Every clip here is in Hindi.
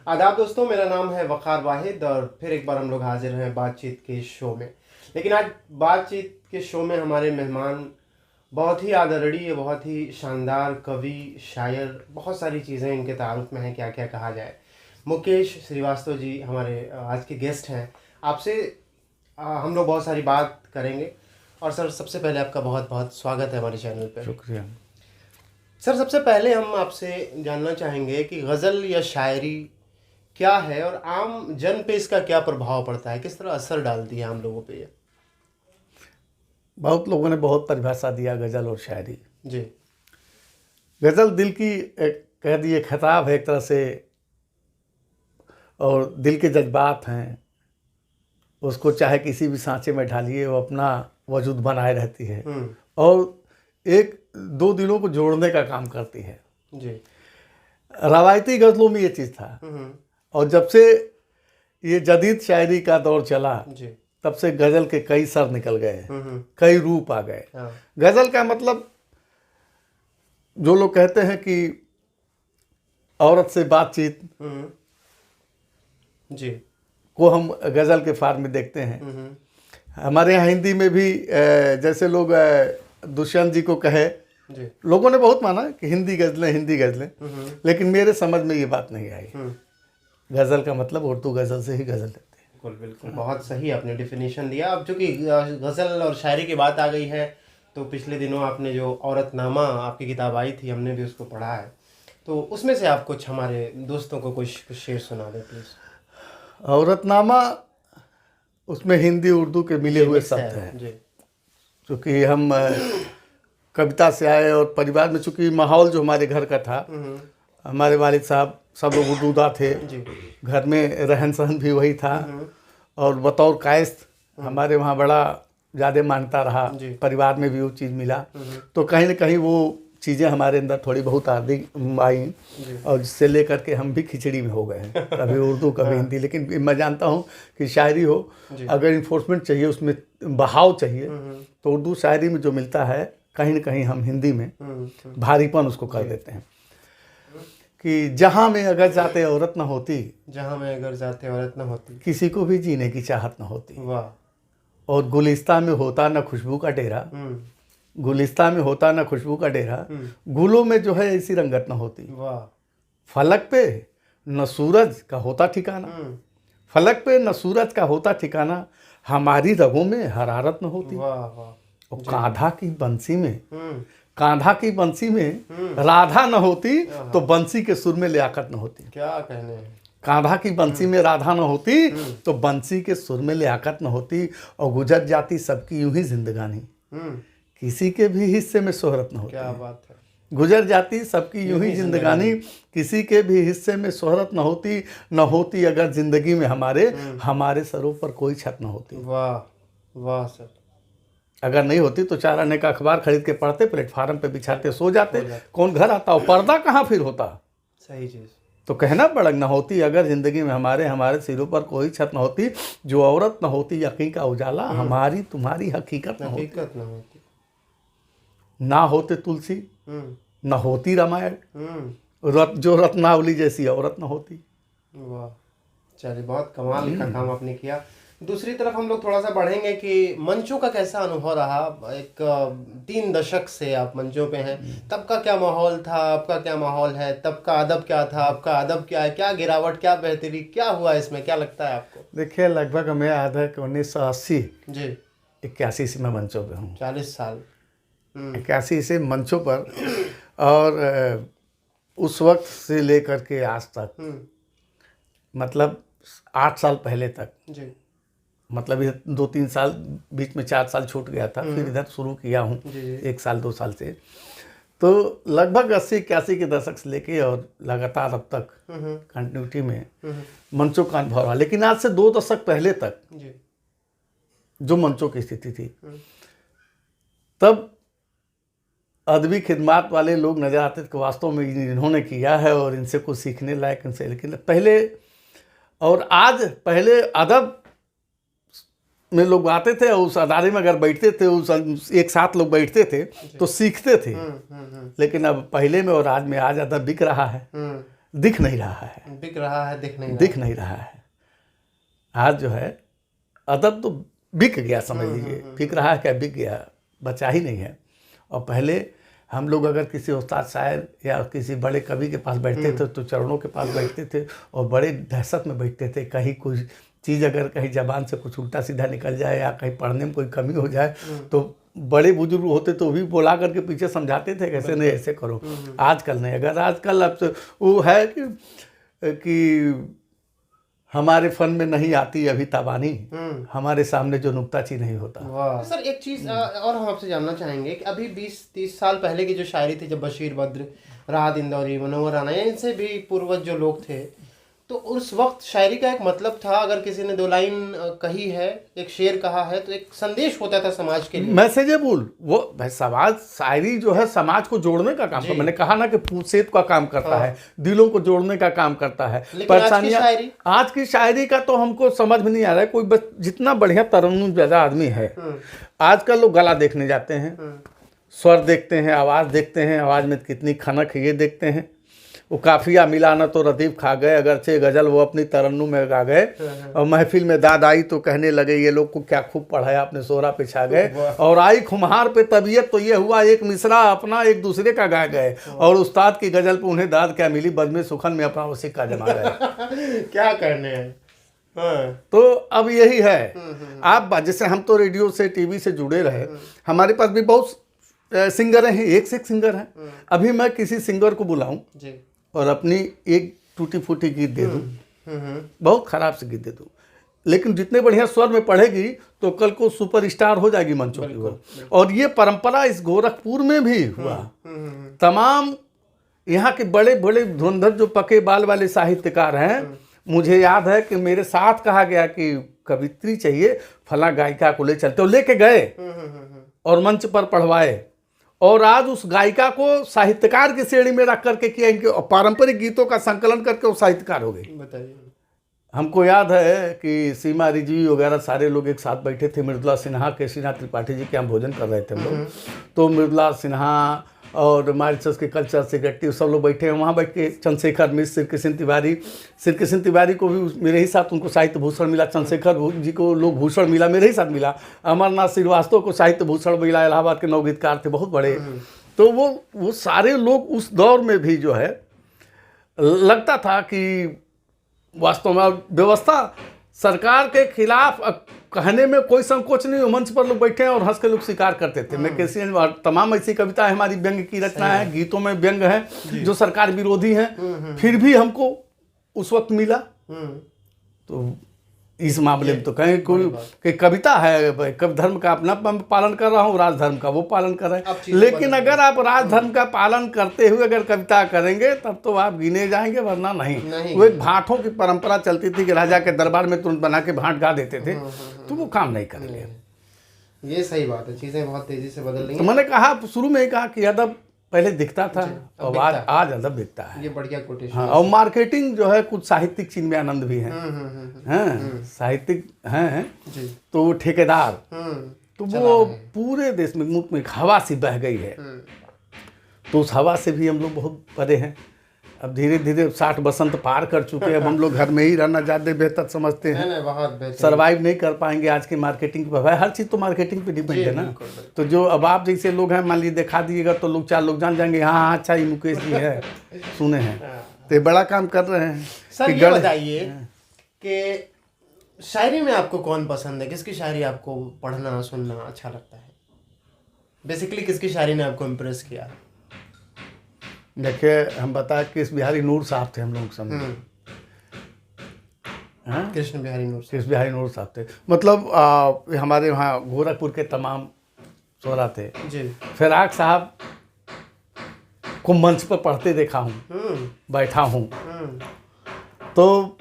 आदाब दोस्तों, मेरा नाम है वक़ार वाहिद और फिर एक बार हम लोग हाजिर हैं बातचीत के शो में। लेकिन आज बातचीत के शो में हमारे मेहमान बहुत ही आदरणीय, बहुत ही शानदार कवि, शायर, बहुत सारी चीज़ें इनके तारुफ में हैं, क्या क्या कहा जाए। मुकेश श्रीवास्तव जी हमारे आज के गेस्ट हैं। आपसे हम लोग बहुत सारी बात करेंगे। और सर, सबसे पहले आपका बहुत बहुत स्वागत है हमारे चैनल पर। शुक्रिया। सर, सबसे पहले हम आपसे जानना चाहेंगे कि गज़ल या शायरी क्या है और आम जन पे इसका क्या प्रभाव पड़ता है, किस तरह असर डालती है आम लोगों पे ये। बहुत लोगों ने बहुत परिभाषा दिया गज़ल और शायरी। जी। गज़ल दिल की कह दिए खिताब है एक तरह से, और दिल के जज्बात हैं, उसको चाहे किसी भी सांचे में ढालिए वो अपना वजूद बनाए रहती है और एक दो दिलों को जोड़ने का काम करती है। जी। रवायती गज़लों में ये चीज़ था, और जब से ये जदीद शायरी का दौर चला जी। तब से गज़ल के कई सर निकल गए, कई रूप आ गए। हाँ। गज़ल का मतलब, जो लोग कहते हैं कि औरत से बातचीत जी। को हम गज़ल के फार में देखते हैं। हमारे यहाँ हिंदी में भी जैसे लोग दुष्यंत जी को कहे, जी। लोगों ने बहुत माना कि हिंदी गज़लें, लेकिन मेरे समझ में ये बात नहीं आई। गज़ल का मतलब उर्दू गज़ल से ही गज़ल लेते हैं। बिल्कुल बिल्कुल, बहुत सही आपने डिफिनेशन दिया। अब चूंकि गज़ल और शायरी की बात आ गई है, तो पिछले दिनों आपने जो औरतनामा आपकी किताब आई थी, हमने भी उसको पढ़ा है, तो उसमें से आप कुछ हमारे दोस्तों को कुछ शेर सुना दें प्लीज़। औरतनामा, उसमें हिंदी उर्दू के मिले हुए शब्द हैं। जी। चूँकि हम कविता से आए और परिवार में चूँकि माहौल जो हमारे घर का था, हमारे वालिद साहब सब लोग उर्दूदा थे, घर में रहन सहन भी वही था, और बतौर कायस्थ हमारे वहाँ बड़ा ज़्यादा मानता रहा, परिवार में भी वो चीज़ मिला। तो कहीं ना कहीं वो चीज़ें हमारे अंदर थोड़ी बहुत आदि आई, और जिससे लेकर के हम भी खिचड़ी में हो गए हैं, कभी उर्दू कभी हिंदी। लेकिन मैं जानता हूँ कि शायरी हो, अगर इन्फोर्समेंट चाहिए, उसमें बहाव चाहिए, तो उर्दू शायरी में जो मिलता है कहीं ना कहीं हम हिंदी में भारीपन उसको कर देते हैं। कि जहाँ में अगर जाते औरत न होती, जहाँ में अगर जाते औरत न होती, किसी को भी जीने की चाहत न होती। वाह। और गुलिस्तान में होता न खुशबू का डेरा, गुलिस्तान में होता न खुशबू का डेरा, गुलों में जो है ऐसी रंगत न होती। वाह। फलक पे न सूरज का होता ठिकाना, फलक पे न सूरज का होता ठिकाना, हमारी रगों में हरारत न होती। वाह वाह। और कांधा की बंसी में, कांधा की बंसी में राधा न होती, तो बंसी के सुर में लियाकत न होती। क्या कहने हैं। कांधा की बंसी में राधा न होती, तो बंसी के सुर में लियाकत न होती। और गुजर जाती सबकी यूं ही जिंदगानी, किसी के भी हिस्से में शोहरत न होती। क्या बात है। गुजर जाती सबकी यूं ही जिंदगानी, किसी के भी हिस्से में शोहरत न होती अगर जिंदगी में हमारे सरों पर कोई छत न होती। वाह वाह सर। अगर नहीं होती तो 4 आने का अखबार खरीद के पढ़ते, प्लेटफार्म पे बिछाते सो जाते, कौन घर आता और पर्दा कहाँ फिर होता। सही चीज़। तो कहना बड़क न होती अगर जिंदगी में हमारे सिरों पर कोई छत न होती, जो औरत न होती यकीन का उजाला, हमारी तुम्हारी हकीकत न होती। ना होते तुलसी न होती रामायण, जो रत्नावली जैसी औरत न होती। वाह, चलिए, बहुत कमाल का काम आपने किया। दूसरी तरफ हम लोग थोड़ा सा बढ़ेंगे कि मंचों का कैसा अनुभव रहा। एक 3 दशक से आप मंचों पे हैं, तब का क्या माहौल था, आपका क्या माहौल है, तब का अदब क्या था, आपका अदब क्या है, क्या गिरावट, क्या बेहतरी, क्या हुआ इसमें, क्या लगता है आपको। देखिए, लगभग हमें याद है कि 1980 जी 81 से मैं मंचों पे हूँ। 40 साल। 81 से मंचों पर, और उस वक्त से लेकर के आज तक, मतलब 8 साल पहले तक, जी। मतलब ये 2-3 साल बीच में 4 साल छूट गया था, फिर इधर शुरू किया हूँ 1 साल 2 साल से। तो लगभग 80-81 के दशक से लेके और लगातार अब तक कंटिन्यूटी में मंचों का अनुभव रहा। लेकिन आज से 2 दशक पहले तक जो मंचों की स्थिति थी, तब अदबी खिदमात वाले लोग नजर आते थे कि वास्तव में इन्होंने किया है और इनसे कुछ सीखने लायक इनसे। लेकिन पहले और आज, पहले अदब में लोग आते थे, उस अदारे में अगर बैठते थे, उस एक साथ लोग बैठते थे तो सीखते थे। लेकिन अब पहले में और आज में, आज अदब बिक रहा है, दिख नहीं रहा है, बिक रहा है, दिख नहीं रहा है। आज जो है अदब तो बिक गया, समझ लीजिए। बिक रहा है क्या, बिक गया, बचा ही नहीं है। और पहले हम लोग अगर किसी उस्ताद शायर या किसी बड़े कवि के पास बैठते थे तो चरणों के पास बैठते थे और बड़े दहशत में बैठते थे। कहीं कुछ चीज़ अगर कहीं जबान से कुछ उल्टा सीधा निकल जाए या कहीं पढ़ने में कोई कमी हो जाए तो बड़े बुजुर्ग होते तो भी बुला करके पीछे समझाते थे कैसे नहीं ऐसे करो। आजकल नहीं, अगर आजकल अब तो वो है कि हमारे फन में नहीं आती अभी तबानी, हमारे सामने जो नुक्ताची नहीं होता। वाह सर, एक चीज़ और हम आपसे जानना चाहेंगे कि अभी 20-30 साल पहले की जो शायरी थी, जब बशीर बद्र, राहत इंदौरी, मनोवर राणा, इनसे भी पूर्वज जो लोग थे, तो उस वक्त शायरी का एक मतलब था। अगर किसी ने 2 लाइन कही है, एक शेर कहा है, तो एक संदेश होता था समाज के लिए, मैसेजेबल। वो भाई समाज, शायरी जो है समाज को जोड़ने का काम, मैंने कहा ना कि पूसेत का काम करता है, दिलों को जोड़ने का काम करता है। परेशानियां आज की शायरी का तो हमको समझ में नहीं आ रहा है। कोई बस जितना बढ़िया तरन्नुम ज़्यादा आदमी है, आजकल लोग गला देखने जाते हैं, स्वर देखते हैं, आवाज़ देखते हैं, आवाज़ में कितनी खनक है ये देखते हैं। वो काफिया मिला ना तो रदीफ खा गए, अगरचे गजल वो अपनी तरन्नुम में गा गए। और महफिल में दाद आई तो कहने लगे ये लोग को क्या खूब पढ़ाया, अपने सोहरा पे छा गए। और आई खुमार पे तबीयत तो ये हुआ एक मिसरा अपना एक दूसरे का गा गए। और उस्ताद की गजल पे उन्हें दाद क्या मिली, बज़्म सुखन में अपना वो सिक्का जमा गए। क्या करने हैं। तो अब यही है। आप जैसे हम तो रेडियो से टीवी से जुड़े रहे, हमारे पास भी बहुत सिंगर हैं, एक से एक सिंगर हैं। अभी मैं किसी सिंगर को बुलाऊं और अपनी एक टूटी फूटी गीत दे दूं, बहुत खराब से गीत दे दूं, लेकिन जितने बढ़िया स्वर में पढ़ेगी तो कल को सुपरस्टार हो जाएगी मंचों की ओर। और ये परंपरा इस गोरखपुर में भी हुआ। तमाम यहाँ के बड़े बड़े धुरंधर जो पके बाल वाले साहित्यकार हैं, मुझे याद है कि मेरे साथ कहा गया कि कवित्री चाहिए, फला गायिका को ले चलते, और लेके गए और मंच पर पढ़वाए। और आज उस गायिका को साहित्यकार की श्रेणी में रख करके किया, इनके पारंपरिक गीतों का संकलन करके वो साहित्यकार हो गई। बताइए। हमको याद है कि सीमा रिजवी वगैरह सारे लोग एक साथ बैठे थे। मृदुला सिन्हा, केसीनाथ त्रिपाठी जी के यहाँ भोजन कर रहे थे हम लोग। तो मृदुला सिन्हा और मॉरिशस के कल्चर सेक्रेटरी सब लोग बैठे हैं। वहाँ बैठ के चंद्रशेखर मिश्र, श्रीकृष्ण तिवारी को भी मेरे ही साथ उनको साहित्य भूषण मिला, चंद्रशेखर जी को लोक भूषण मिला, मेरे ही साथ मिला। अमरनाथ श्रीवास्तव को साहित्य भूषण मिला, इलाहाबाद के नवगीतकार थे बहुत बड़े। तो वो सारे लोग उस दौर में भी जो है लगता था कि वास्तव में व्यवस्था सरकार के खिलाफ कहने में कोई संकोच नहीं। मंच पर लोग बैठे हैं और हंस के लोग स्वीकार करते थे। मैं कैसी तमाम ऐसी कविताएं हमारी व्यंग्य की रचना है, गीतों में व्यंग्य है जो सरकार विरोधी हैं, फिर भी हमको उस वक्त मिला। तो इस मामले में तो कहीं कोई कि कविता है, कवि धर्म का अपना पालन कर रहा हूँ, राज धर्म का वो पालन कर रहे हैं। लेकिन अगर आप राज धर्म का पालन करते हुए अगर कविता करेंगे तब तो आप गिने जाएंगे, वरना नहीं। वो एक भाटों की परंपरा चलती थी कि राजा के दरबार में तुरंत बना के भाट गा देते थे, तो वो काम नहीं करेंगे। ये सही बात है, चीजें बहुत तेजी से बदल रही हैं। तो मैंने कहा शुरू में ही कहा कि अदब पहले दिखता था और आज अदब दिखता है। ये बढ़िया कोटेशन। हाँ, और मार्केटिंग जो है कुछ साहित्यिक चिन्मय आनंद भी हैं, साहित्यिक हैं, तो वो ठेकेदार, तो वो पूरे देश में मुल्क में एक हवा सी बह गई है। तो उस हवा से भी हम लोग बहुत परे हैं। अब धीरे धीरे 60 बसंत पार कर चुके हैं। अब हम लोग घर में ही रहना ज़्यादा बेहतर समझते हैं। सर्वाइव नहीं कर पाएंगे आज की मार्केटिंग पे। भाई हर चीज़ तो मार्केटिंग पे डिपेंड है ना। तो जो अब आप जैसे लोग हैं, मान लीजिए दिखा दीजिएगा तो लोग 4 लोग जान जाएंगे, हाँ अच्छा ये मुकेश जी है, सुने हैं, तो ये बड़ा काम कर रहे हैं। सर ये बताइए कि शायरी में आपको कौन पसंद है, किसकी शायरी आपको पढ़ना सुनना अच्छा लगता है? बेसिकली किसकी शायरी ने आपको इम्प्रेस किया? देखिए हम बताए कृष्ण बिहारी नूर साहब थे हम लोग समझ। कृष्ण बिहारी नूर साहब थे। मतलब हमारे वहाँ गोरखपुर के तमाम शोरा थे जी। फिराक साहब को मंच पर पढ़ते देखा हूँ, बैठा हूँ। तो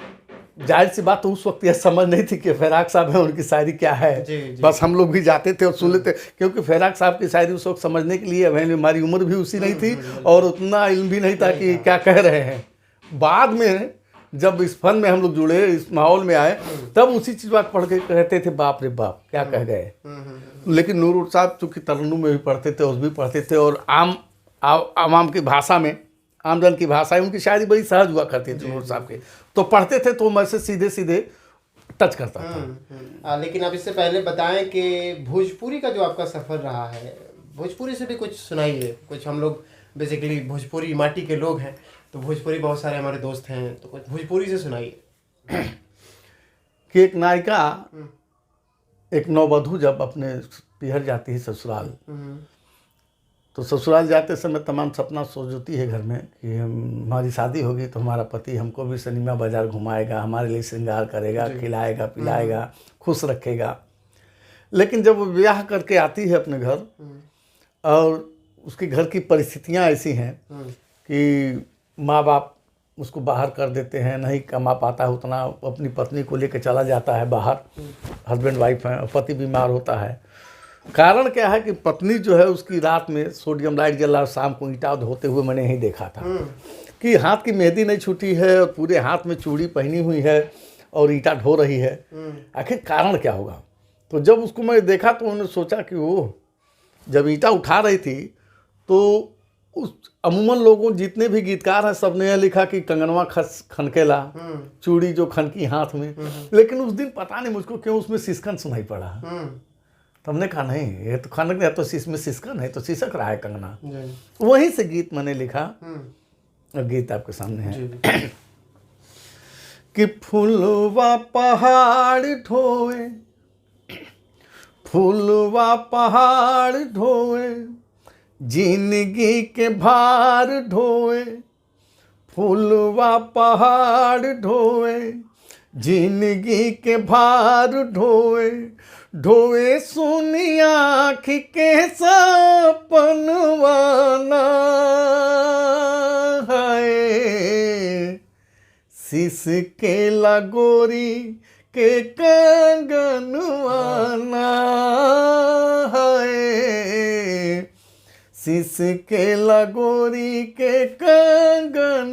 जाहिर सी बात तो उस वक्त यह समझ नहीं थी कि फिराक साहब है, उनकी शायरी क्या है। जी। बस हम लोग भी जाते थे और सुन लेते, क्योंकि फिराक साहब की शायरी उस वक्त समझने के लिए हमारी उम्र भी उसी नहीं थी और उतना इल्म भी नहीं था कि क्या कह रहे हैं। बाद में जब इस फन में हम लोग जुड़े, इस माहौल में आए, तब उसी चीज़ बात पढ़ के कहते थे बाप रे बाप क्या कह गए। लेकिन नूर साहब चूँकि तरन्नुम में भी पढ़ते थे, उस भी पढ़ते थे और आम की भाषा में आमजन की भाषा है। उनकी शायरी बड़ी सहज हुआ करती थी नूर साहब के, तो पढ़ते थे तो मैं से सीधे सीधे टच करता था। लेकिन आप इससे पहले बताएं कि भोजपुरी का जो आपका सफ़र रहा है, भोजपुरी से भी कुछ सुनाइए। कुछ हम लोग बेसिकली भोजपुरी माटी के लोग हैं, तो भोजपुरी बहुत सारे हमारे दोस्त हैं, तो कुछ भोजपुरी से सुनाइए। कि एक नायिका, एक नववधू जब अपने पिहर जाती है ससुराल, तो ससुराल जाते समय तमाम सपना सोचती है घर में कि हमारी शादी होगी तो हमारा पति हमको भी सिनेमा बाजार घुमाएगा, हमारे लिए श्रृंगार करेगा, खिलाएगा पिलाएगा, खुश रखेगा। लेकिन जब वो ब्याह करके आती है अपने घर और उसके घर की परिस्थितियां ऐसी हैं कि माँ बाप उसको बाहर कर देते हैं, नहीं कमा पाता है उतना, अपनी पत्नी को लेकर चला जाता है बाहर, हस्बैंड वाइफ हैं, और पति बीमार होता है। कारण क्या है कि पत्नी जो है उसकी रात में सोडियम लाइट जला, शाम को ईंटा धोते हुए मैंने यही देखा था कि हाथ की मेहंदी नहीं छूटी है और पूरे हाथ में चूड़ी पहनी हुई है और ईंटा ढो रही है। आखिर कारण क्या होगा? तो जब उसको मैं देखा तो उन्होंने सोचा कि वो जब ईंटा उठा रही थी तो उस अमूमन लोगों जितने भी गीतकार हैं सब ने यह लिखा कि कंगनवा खनकेला, चूड़ी जो खनकी हाथ में। लेकिन उस दिन पता नहीं मुझको क्यों उसमें सिसकन सुनाई पड़ा। तो हमने कहा नहीं, ये तो खनक है तो इसमें सिसकन है, तो सिसक रहा है कंगना। वहीं से गीत मैंने लिखा और गीत आपके सामने है कि फूलवा पहाड़ ढोए, फूलवा पहाड़ ढोए, जिंदगी के भार ढोए, फूलवा पहाड़ ढोए, जिंदगी के भार ढोए, ढोए सुनी आँख के सपनवाना है, सिस के लगोरी के कंगनवाना है, सिस के लगोरी के कंगनवाना।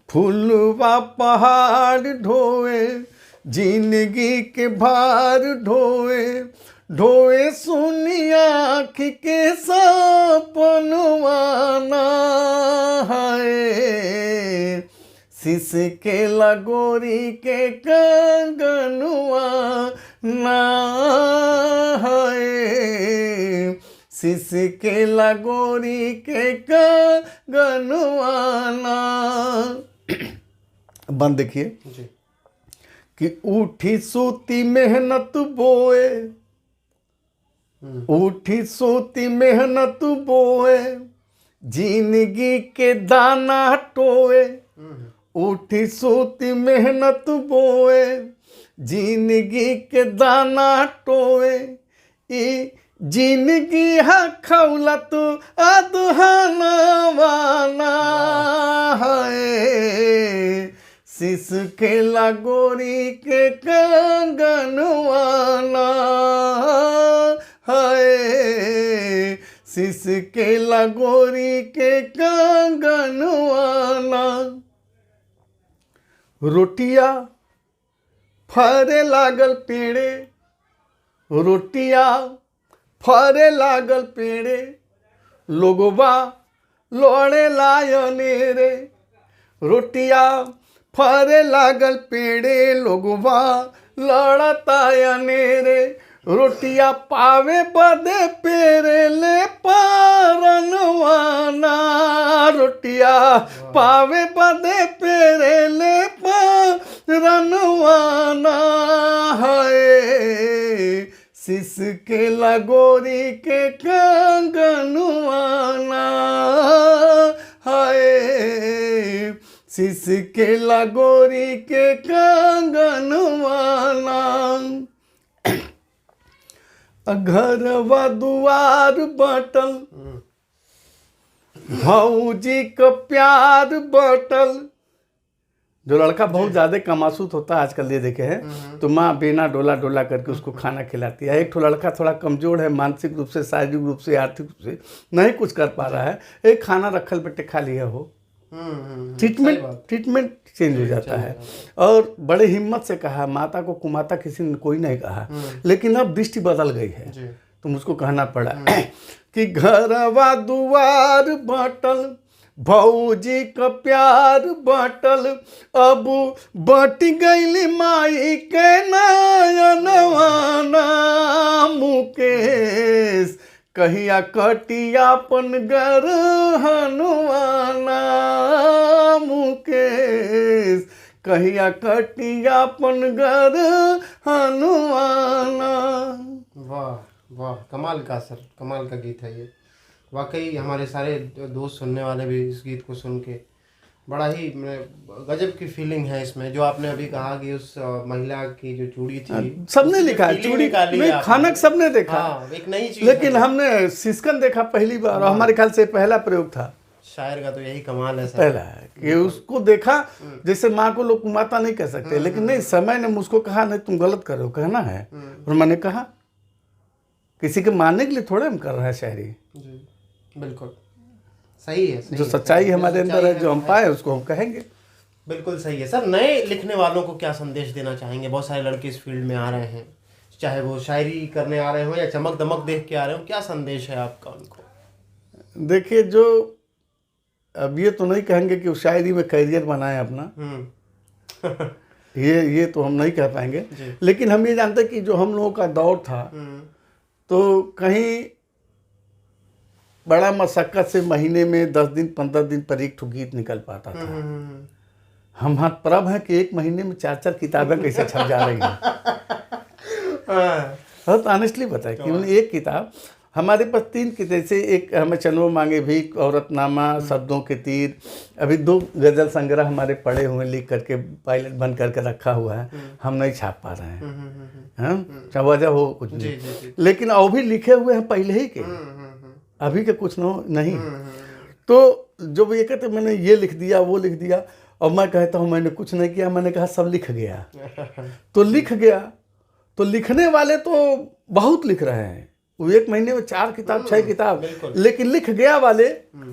फूलवा पहाड़ ढोए, जिंदगी के भार ढोए, ढोए सुनी आँख के सपनवाना है, सिस के लगोरी के कंगनवाना है, सिस के लगोरी के कंगनवाना। बंद देखिए कि उठी सूती मेहनत बोए, उठी सूती मेहनत बोए, जिंदगी के दाना टोए, उठी सूती मेहनत बोए, जिंदगी के दाना टोए, जिंदगी हा खौला तो अदहाना वाना है, सिस के लगोरी के कंगनवाना है, सिस के लगोरी के कंगनवाना। रोटिया फरे लागल पेड़े, रोटिया फरे लागल पेड़े, लोगवा लड़े लायने रे, रोटिया फरे लागल पेड़े, लोगवा लड़तायने रे, रोटिया पावे बदे पेरे ले पारनवाना, रोटिया पावे बदे पेरे ले पारनवाना है, सिस के लगोरी के कंगनवाना है, सिस के लगोरी के कंगनवाना। घरवा दुआर बटल, भौजी का प्यार बटल। जो लड़का बहुत ज़्यादा कमासूत होता है आजकल ये देखे हैं, तो माँ बिना डोला डोला करके उसको खाना खिलाती है। एक ठो लड़का थोड़ा कमज़ोर है, मानसिक रूप से, शारीरिक रूप से, आर्थिक रूप से नहीं कुछ कर पा रहा है, एक खाना रखल बेटे खा लिया हो, ट्रीटमेंट चेंज हो जाता है। और बड़े हिम्मत से कहा, माता को कुमाता किसी ने कोई नहीं कहा, लेकिन अब दृष्टि बदल गई है। तो मुझको कहना पड़ा कि घरवा दुआर बाटल भौजी का प्यार बाटल, अब बट गईली माई के नयनवाना मुकेश, कहिया कटियापन गर हनुआना मुकेश, कहिया कटियापन गर हनुआना। वाह वाह, कमाल का सर, कमाल का गीत है ये। वाकई हमारे सारे दोस्त सुनने वाले भी इस गीत को सुन के बड़ा ही गजब की फीलिंग है इसमें। जो आपने अभी कहा कि उस महिला की जो चूड़ी थी, सबने लिखा है, चूड़ी नहीं, खानक सबने देखा। हाँ, एक नई चीज, लेकिन हमने सिस्कन देखा पहली बार, और हमारे ख्याल से पहला प्रयोग था। शायर का तो यही कमाल है सर, पहला है कि उसको देखा। जैसे माँ को लोग माता नहीं कह सकते, लेकिन नहीं, समय ने मुझको कहा नहीं तुम गलत कर रहे हो, कहना है। और मैंने कहा, किसी के मानने के लिए थोड़े हम कर रहे हैं शायरी। जी बिल्कुल सही है, सही जो सच्चाई हमारे अंदर है, जो हम पाए उसको हम कहेंगे। बिल्कुल सही है सर। नए लिखने वालों को क्या संदेश देना चाहेंगे? बहुत सारे लड़के इस फील्ड में आ रहे हैं, चाहे वो शायरी करने आ रहे हो या चमक दमक देख के आ रहे हो, क्या संदेश है आपका उनको? देखिए, जो अब ये तो नहीं कहेंगे कि शायरी में करियर बनाए अपना, ये तो हम नहीं कह पाएंगे। लेकिन हम ये जानते कि जो हम लोगों का दौर था, तो कहीं बड़ा मशक्क़त से महीने में 10 दिन 15 दिन पर एक ठो गीत निकल पाता था। हम हाथ परब हैं कि एक महीने में 4-4 किताबें कैसे छप जा रही हैं। बहुत ऑनेस्टली बताए कि एक किताब हमारे पास 3 की, जैसे एक हमें चनो मांगे भीख, औरतनामा, शब्दों के तीर, अभी 2 गज़ल संग्रह हमारे पड़े हुए लिख करके पायलट बन करके रखा हुआ है, हम नहीं छाप पा रहे हैं, चाहे वजह हो कुछ नहीं। लेकिन और भी लिखे हुए हैं पहले ही के, अभी के कुछ नहीं। तो जब ये कहते मैंने ये लिख दिया वो लिख दिया, और मैं कहता हूँ मैंने कुछ नहीं किया, मैंने कहा सब लिख गया। तो लिख गया, तो लिखने वाले तो बहुत लिख रहे हैं, वो एक महीने में 4 किताब 6 किताब, लेकिन लिख गया वाले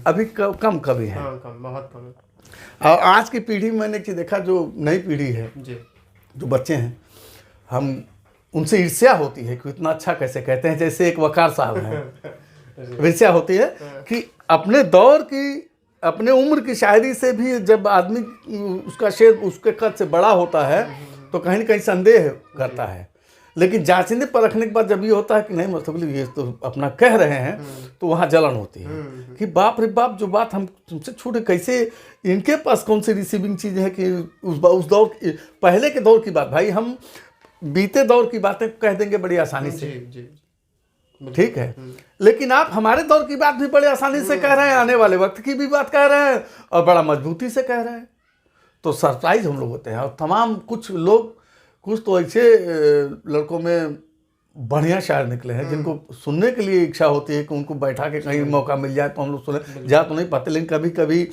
अभी कम कभी है, बहुत कम है। और आज की पीढ़ी में मैंने एक चीज़ देखा, जो नई पीढ़ी है, जो बच्चे हैं, हम उनसे ईर्ष्या होती है कि इतना अच्छा कैसे कहते हैं। जैसे एक वकार साहब हैं, ईर्ष्या होती है कि अपने दौर की, अपने उम्र की शायरी से भी जब आदमी उसका शेर उसके कद से बड़ा होता है तो कहीं न कहीं संदेह करता है। लेकिन जांचने परखने के बाद जब ये होता है कि नहीं, मतलब ये तो अपना कह रहे हैं, तो वहाँ जलन होती है कि बाप रे बाप, जो बात हम तुमसे छूटे, कैसे इनके पास कौन सी रिसीविंग चीज़ है कि उस दौर, पहले के दौर की बात, भाई हम बीते दौर की बातें कह देंगे बड़ी आसानी से, ठीक है, लेकिन आप हमारे दौर की बात भी बड़े आसानी से कह रहे हैं, आने वाले वक्त की भी बात कह रहे हैं, और बड़ा मजबूती से कह रहे हैं। तो सरप्राइज हम लोग होते हैं। और तमाम कुछ तो ऐसे लड़कों में बढ़िया शायर निकले हैं जिनको सुनने के लिए इच्छा होती है कि उनको बैठा के कहीं मौका मिल जाए तो हम लोग सुने। जा तो नहीं पाते, लेकिन कभी कभी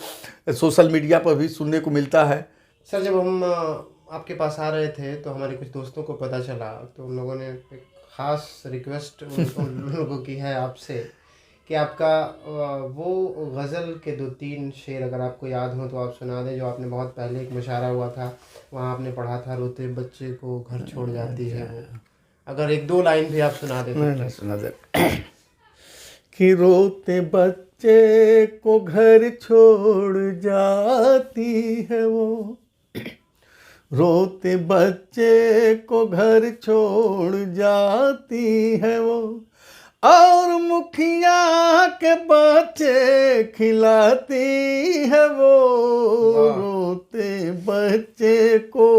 सोशल मीडिया पर भी सुनने को मिलता है। सर, जब हम आपके पास आ रहे थे तो हमारे कुछ दोस्तों को पता चला, तो उन लोगों ने एक ख़ास रिक्वेस्ट उन लोगों की है आपसे कि आपका वो गज़ल के 2-3 शेर अगर आपको याद हो तो आप सुना दें, जो आपने बहुत पहले एक मुशायरा हुआ था, वहाँ आपने पढ़ा था, रोते बच्चे को घर छोड़ जाती है वो। अगर 1-2 लाइन भी आप सुना दें। नहीं सुना दे कि रोते बच्चे को घर छोड़ जाती है वो, रोते बच्चे को घर छोड़ जाती है वो, और मुखिया के बच्चे खिलाती है वो, रोते बच्चे को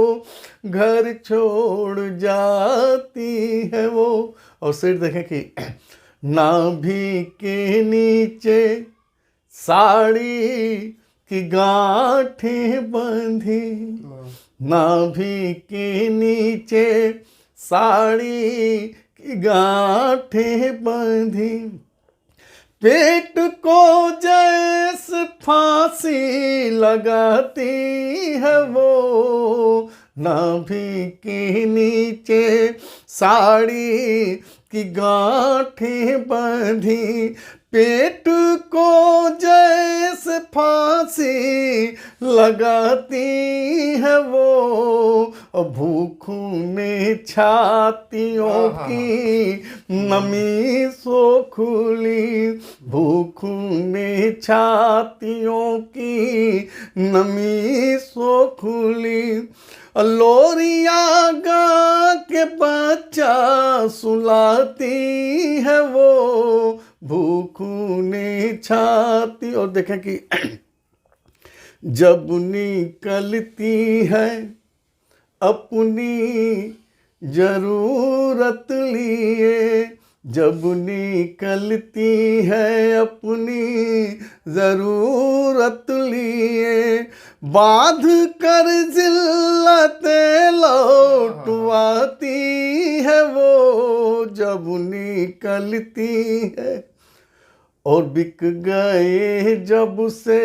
घर छोड़ जाती है वो। और सिर देखें कि नाभि के नीचे साड़ी की गांठें बंधी, नाभि के नीचे साड़ी की गांठें बंधी, पेट को जैसे फांसी लगाती है वो, नाभि के नीचे साड़ी की गांठें बंधी, पेट को जैसे फांसी लगाती है वो, भूखूने छातियों की नमी सो खुली, भूखूने छातियों की नमी सो खुली, लोरिया गा के बच्चा सुलाती है वो भूखूने छाती। और देखें कि जब निकलती है अपनी जरूरत लिए, जब निकलती है अपनी जरूरत लिए, बांध कर जिल्लतें लौटवाती है वो जब निकलती है। और बिक गए जब से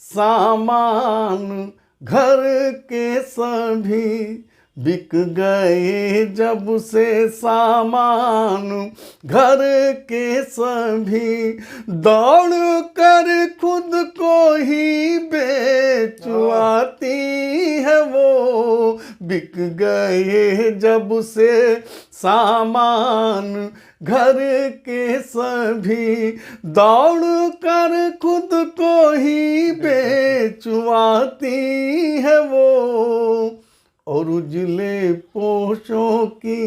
सामान घर के सभी, बिक गए जब से सामान घर के सभी, दौड़ कर खुद को ही बेचवाती है वो, बिक गए जब से सामान घर के सभी, दौड़ कर खुद को ही बेचवाती है वो। और उजले पोशों की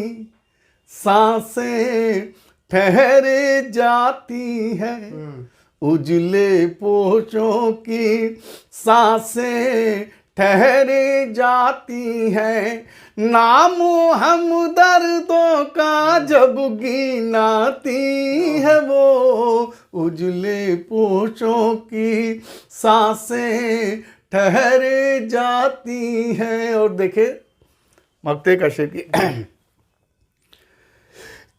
सांसें ठहरे जाती है, उजले पोशों की सांसें ठहरे जाती है, नाम हम दर्दों का जब गिनाती है वो उजले पोशों की सांसें ठहरे जाती हैं। और देखे मक्ते का शेर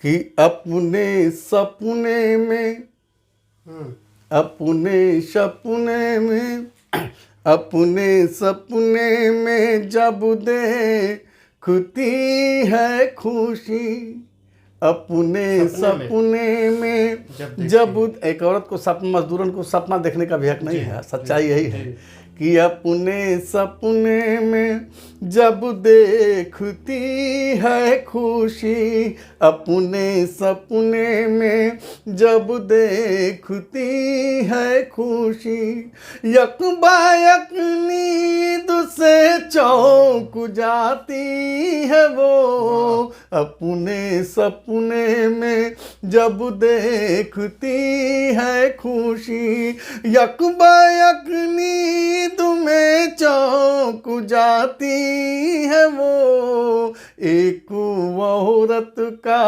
कि अपने सपने में, अपने सपने में, अपने सपने में जब देखती है खुशी, अपने सपने में जब एक औरत को सपना, मजदूरन को सपना देखने का भी हक नहीं है, सच्चाई यही है कि अपने सपने में जब देखती है खुशी, अपने सपने में जब देखती है खुशी, यकबायक नींद से चौंक जाती है वो, अपने सपने में जब देखती है खुशी, यकबायक नींद में चौंक जाती है वो। एक औरत का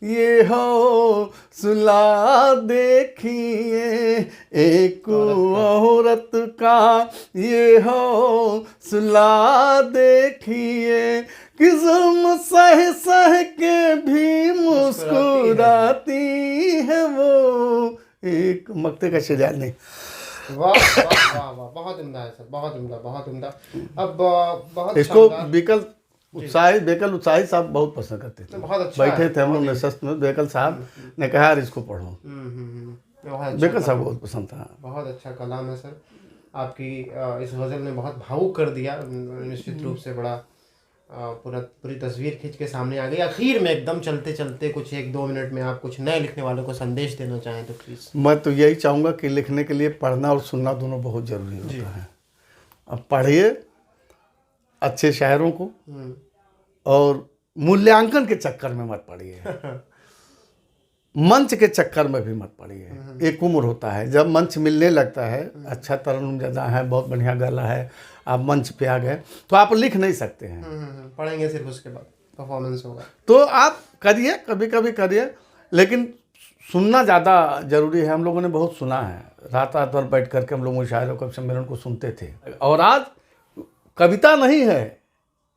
ये हौसला देखिए, एक औरत का ये हौसला देखिए, कि जुल्म सह सह के भी मुस्कुराती है वो। एक मक्ते का शेर नहीं। वाह वाह वाह वाह, बहुत उम्दा है सर, बहुत उम्दा, बहुत उम्दा। अब बहुत इसको बेकल उत्साही साहब बहुत पसंद करते थे, बहुत अच्छा बैठे थे हम लोग नशस्त में, बेकल साहब ने कहा यार इसको पढ़ो, बेकल साहब बहुत पसंद था। बहुत अच्छा कलाम है सर आपकी। इस गज़ल ने बहुत भावुक कर दिया, निश्चित रूप से बड़ा पूरी तस्वीर खींच के सामने आ गई। आखिर में एकदम चलते चलते कुछ 1-2 मिनट में आप कुछ नए लिखने वालों को संदेश देना चाहें तो प्लीज़। मैं तो यही चाहूँगा कि लिखने के लिए पढ़ना और सुनना दोनों बहुत ज़रूरी होता है। अब पढ़िए अच्छे शायरों को, और मूल्यांकन के चक्कर में मत पढ़िए, मंच के चक्कर में भी मत पढ़िए। एक उम्र होता है जब मंच मिलने लगता है, अच्छा तरन्नुम ज़्यादा है, बहुत बढ़िया गला है, आप मंच पे आ गए तो आप लिख नहीं सकते हैं, पढ़ेंगे सिर्फ उसके बाद परफॉर्मेंस होगा। तो आप करिए, कभी कभी करिए, लेकिन सुनना ज़्यादा ज़रूरी है। हम लोगों ने बहुत सुना है, रात रात भर बैठ करके हम लोग मुशायरों के सम्मेलन को सुनते थे। और आज कविता नहीं है,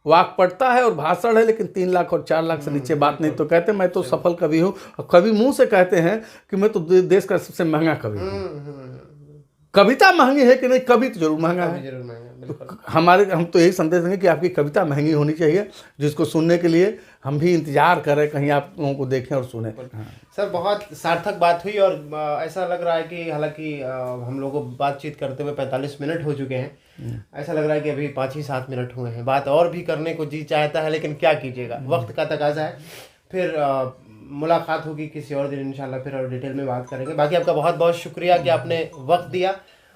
वाक पढ़ता है और भाषण है, लेकिन 3 लाख और 4 लाख से नीचे बात नहीं। तो कहते मैं तो सफल कवि हूँ, और कवि मुंह से कहते हैं कि मैं तो देश का सबसे महंगा कवि हूँ। कविता महंगी है कि नहीं, कवि तो जरूर महंगा है। हम तो यही संदेश देंगे कि आपकी कविता महंगी होनी चाहिए, जिसको सुनने के लिए हम भी इंतजार करें, कहीं आप लोगों को देखें और सुने। सर बहुत सार्थक बात हुई और ऐसा लग रहा है कि हालांकि हम लोगों को बातचीत करते हुए 45 मिनट हो चुके हैं, ऐसा लग रहा है कि अभी 5 ही 7 मिनट हुए हैं। बात और भी करने को जी चाहता है, लेकिन क्या कीजिएगा, वक्त का तकाजा है। फिर मुलाकात होगी किसी और दिन इंशाल्लाह, फिर और डिटेल में बात करेंगे। बाकी आपका बहुत बहुत शुक्रिया कि आपने वक्त दिया,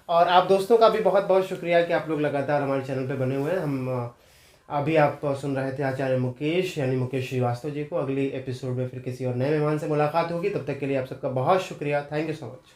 और आप दोस्तों का भी बहुत बहुत शुक्रिया कि आप लोग लगातार हमारे चैनल पे बने हुए हैं। हम अभी आप सुन रहे थे आचार्य मुकेश यानी मुकेश श्रीवास्तव जी को। अगली एपिसोड में फिर किसी और नए मेहमान से मुलाकात होगी, तब तक के लिए आप सबका बहुत शुक्रिया। Thank you so much.